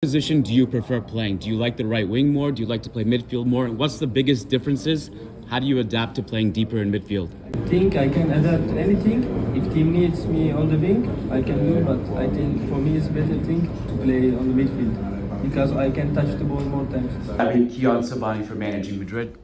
Position do you prefer playing? Do you like the right wing more? Do you like to play midfield more? And what's the biggest differences? How do you adapt to playing deeper in midfield? I think I can adapt anything. If team needs me on the wing, I can do. But I think for me it's better thing to play on the midfield because I can touch the ball more times. I'm Kiyan Sobhani for Managing Madrid.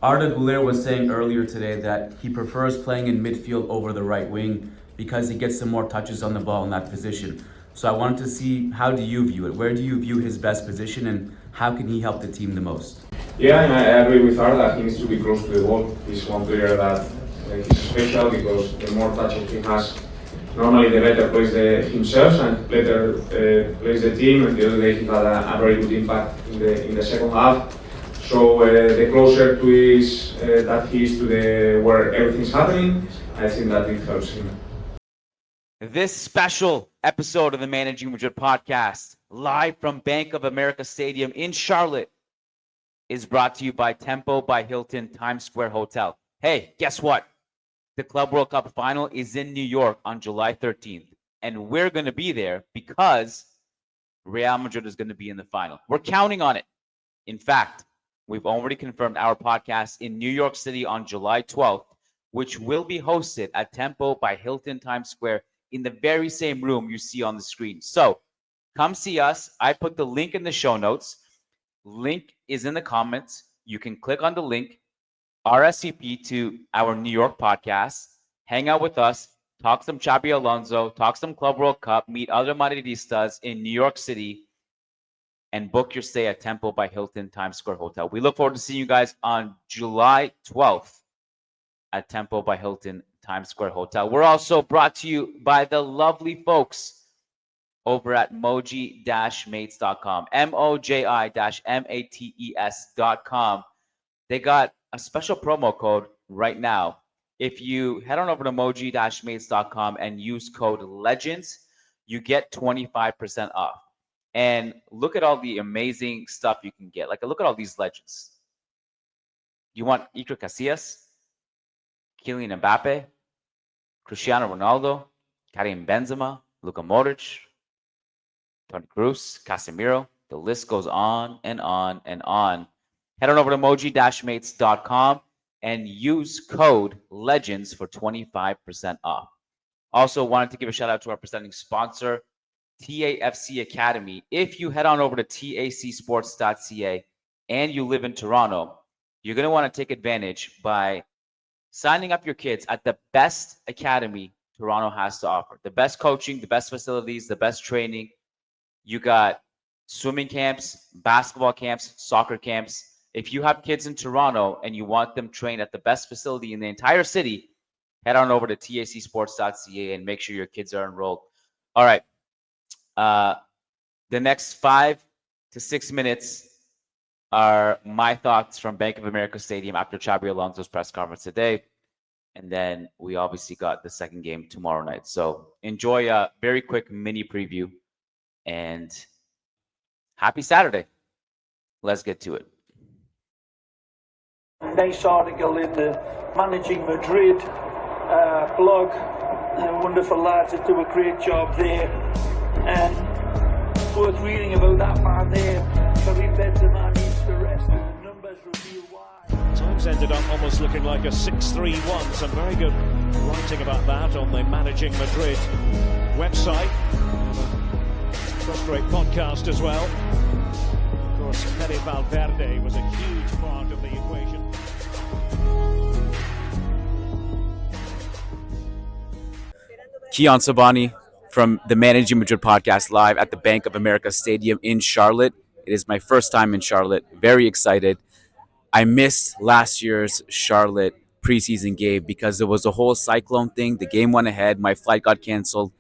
Arda Güler was saying earlier today that he prefers playing in midfield over the right wing because he gets some more touches on the ball in that position. So I wanted to see, how do you view it? Where do you view his best position and how can he help the team the most? Yeah, and I agree with Arda. He needs to be close to the ball. He's one player that is special because the more touches he has, normally the better plays himself and better plays the team. And the other day he had a very good impact in the second half. So the closer to his that he is to the where everything's happening, I think that it helps him. This special episode of the Managing Madrid Podcast, live from Bank of America Stadium in Charlotte, is brought to you by Tempo by Hilton Times Square Hotel. Hey, guess what? The Club World Cup final is in New York on July 13th, and we're going to be there because Real Madrid is going to be in the final. We're counting on it. In fact, we've already confirmed our podcast in New York City on July 12th, which will be hosted at Tempo by Hilton Times Square in the very same room you see on the screen. So come see us. I put the link in the show notes. Link is in the comments. You can click on the link, RSVP to our New York podcast, hang out with us, talk some Xabi Alonso, talk some Club World Cup, meet other Madridistas in New York City, and book your stay at Temple by Hilton Times Square Hotel. We look forward to seeing you guys on July 12th at Temple by Hilton Times Square Hotel. We're also brought to you by the lovely folks over at moji-mates.com, moji-mates.com. They got a special promo code right now. If you head on over to moji-mates.com and use code LEGENDS, you get 25% off. And look at all the amazing stuff you can get. Like, look at all these legends. You want Iker Casillas, Kylian Mbappe, Cristiano Ronaldo, Karim Benzema, Luka Modric, Toni Kroos, Casemiro. The list goes on and on and on. Head on over to moji-mates.com and use code LEGENDS for 25% off. Also wanted to give a shout out to our presenting sponsor, TFC Academy. If you head on over to tacsports.ca and you live in Toronto, you're going to want to take advantage by signing up your kids at the best academy Toronto has to offer. The best coaching, the best facilities, the best training. You got swimming camps, basketball camps, soccer camps. If you have kids in Toronto and you want them trained at the best facility in the entire city, head on over to tacsports.ca and make sure your kids are enrolled. All right. The next 5 to 6 minutes are my thoughts from Bank of America Stadium after Xabi Alonso's press conference today. And then we obviously got the second game tomorrow night. So enjoy a very quick mini preview and happy Saturday. Let's get to it. Nice article in the Managing Madrid blog. Wonderful lads that do a great job there. And worth reading about that man there. Karim Benzema needs to rest, and the numbers reveal why. Times ended up almost looking like a 6-3-1. Some very good writing about that on the Managing Madrid website. Great podcast as well. Of course, Fede Valverde was a huge part of the equation. Kiyan Sobhani from the Managing Madrid Podcast live at the Bank of America Stadium in Charlotte. It is my first time in Charlotte. Very excited. I missed last year's Charlotte preseason game because there was a whole cyclone thing. The game went ahead. My flight got canceled.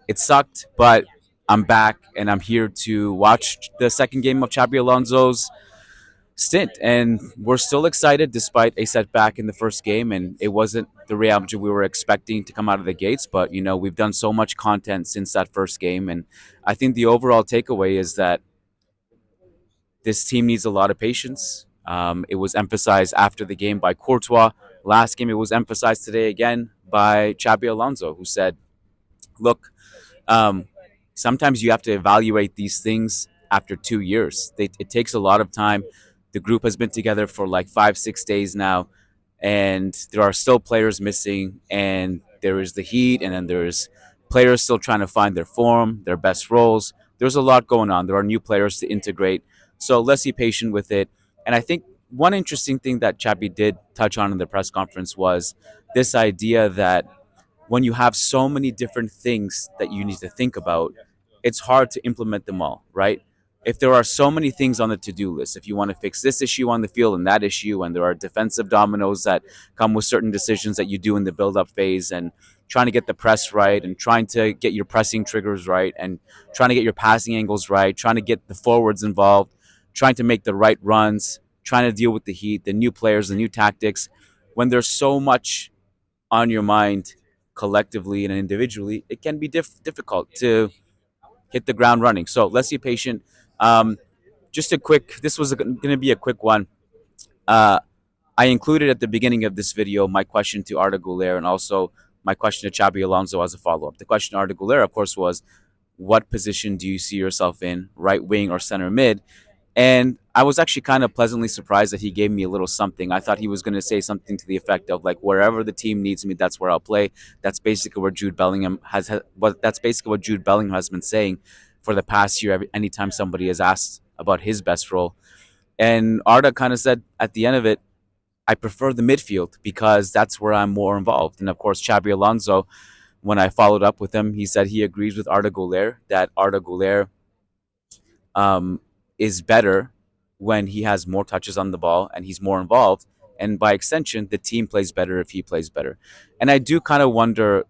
It sucked, but I'm back and I'm here to watch the second game of Xabi Alonso's stint. And we're still excited despite a setback in the first game. And it wasn't the Real Madrid we were expecting to come out of the gates. But, you know, we've done so much content since that first game. And I think the overall takeaway is that this team needs a lot of patience. It was emphasized after the game by Courtois. Last game, it was emphasized today again by Xabi Alonso, who said, look, sometimes you have to evaluate these things after 2 years. It takes a lot of time. The group has been together for like 5, 6 days now, and there are still players missing, and there is the heat, and then there's players still trying to find their form, their best roles. There's a lot going on. There are new players to integrate. So let's be patient with it. And I think one interesting thing that Xabi did touch on in the press conference was this idea that when you have so many different things that you need to think about, it's hard to implement them all, right? If there are so many things on the to-do list, if you want to fix this issue on the field and that issue, and there are defensive dominoes that come with certain decisions that you do in the build-up phase, and trying to get the press right, and trying to get your pressing triggers right, and trying to get your passing angles right, trying to get the forwards involved, trying to make the right runs, trying to deal with the heat, the new players, the new tactics. When there's so much on your mind collectively and individually, it can be difficult to hit the ground running. So let's be patient. Um, just a quick, this was going to be a quick one. Uh, I included at the beginning of this video my question to Arda Güler and also my question to Xabi Alonso as a follow-up. The question to Arda Güler, of course, was, what position do you see yourself in, right wing or center mid? And I was actually kind of pleasantly surprised that he gave me a little something. I thought he was going to say something to the effect of, like, wherever the team needs me, that's where I'll play. That's basically what Jude Bellingham that's basically what Jude Bellingham has been saying for the past year. Anytime somebody has asked about his best role, and Arda kind of said at the end of it, I prefer the midfield because that's where I'm more involved. And of course, Xabi Alonso, when I followed up with him, he said he agrees with Arda Güler that Arda Güler is better when he has more touches on the ball and he's more involved. And by extension, the team plays better if he plays better. And I do kind of wonder,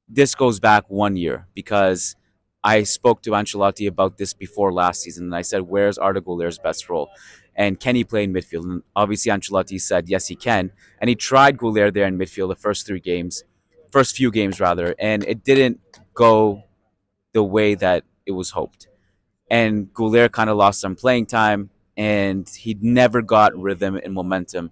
this goes back 1 year because I spoke to Ancelotti about this before last season. And I said, where's Arda Güler's best role? And can he play in midfield? And obviously Ancelotti said, yes, he can. And he tried Güler there in midfield the first few games, and it didn't go the way that it was hoped. And Güler kind of lost some playing time, and he never got rhythm and momentum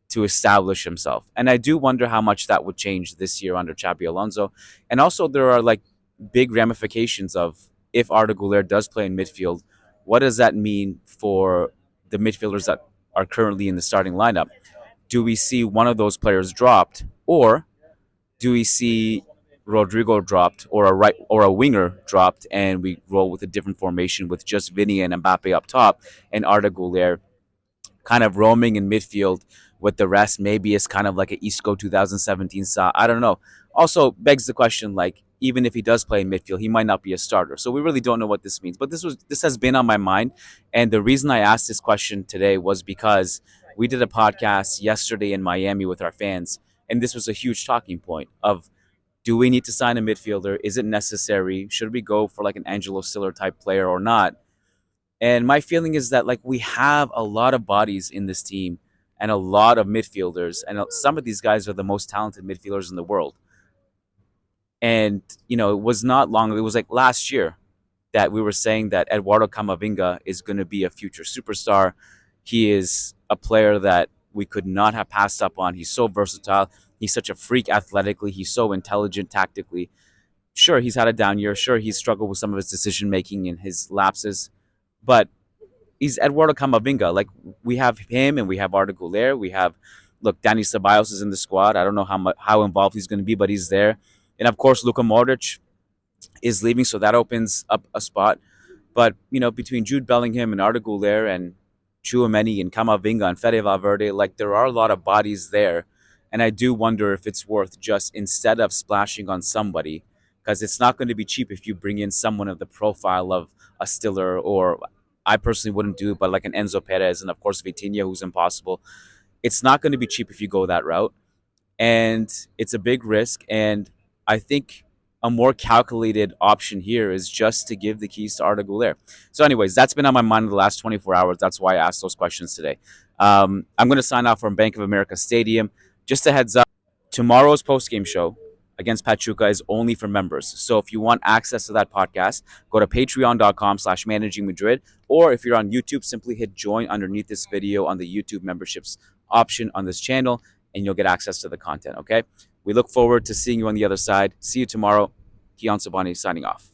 to establish himself. And I do wonder how much that would change this year under Xabi Alonso. And also there are like big ramifications of, if Arda Güler does play in midfield, what does that mean for the midfielders that are currently in the starting lineup? Do we see one of those players dropped, or do we see Rodrigo dropped, or a winger dropped, and we roll with a different formation with just Vinny and Mbappe up top, and Arda Güler kind of roaming in midfield with the rest? Maybe it's kind of like an Isco 2017 style. I don't know. Also begs the question, like, even if he does play in midfield, he might not be a starter. So we really don't know what this means. But this has been on my mind, and the reason I asked this question today was because we did a podcast yesterday in Miami with our fans, and this was a huge talking point of, do we need to sign a midfielder? Is it necessary? Should we go for like an Angelo Stiller type player or not? And my feeling is that, like, we have a lot of bodies in this team and a lot of midfielders, and some of these guys are the most talented midfielders in the world. And, you know, it was not long, it was like last year that we were saying that Eduardo Camavinga is going to be a future superstar. He is a player that we could not have passed up on. He's so versatile. He's such a freak athletically. He's so intelligent tactically. Sure, he's had a down year. Sure, he's struggled with some of his decision-making and his lapses. But he's Eduardo Camavinga. Like, we have him and we have Arda Güler. We have, look, Dani Ceballos is in the squad. I don't know how involved he's going to be, but he's there. And, of course, Luka Modric is leaving, so that opens up a spot. But, you know, between Jude Bellingham and Arda Güler and Tchouaméni and Camavinga and Fede Valverde, like, there are a lot of bodies there. And I do wonder if it's worth just, instead of splashing on somebody, because it's not going to be cheap if you bring in someone of the profile of a Stiller, or I personally wouldn't do it, but like an Enzo Perez, and of course Vitinha, who's impossible. It's not going to be cheap if you go that route. And it's a big risk. And I think a more calculated option here is just to give the keys to Arda Güler. So anyways, that's been on my mind in the last 24 hours. That's why I asked those questions today. I'm going to sign off from Bank of America Stadium. Just a heads up, tomorrow's post-game show against Pachuca is only for members. So if you want access to that podcast, go to patreon.com/Managing Madrid. Or if you're on YouTube, simply hit join underneath this video on the YouTube memberships option on this channel, and you'll get access to the content, okay? We look forward to seeing you on the other side. See you tomorrow. Kiyan Sobhani signing off.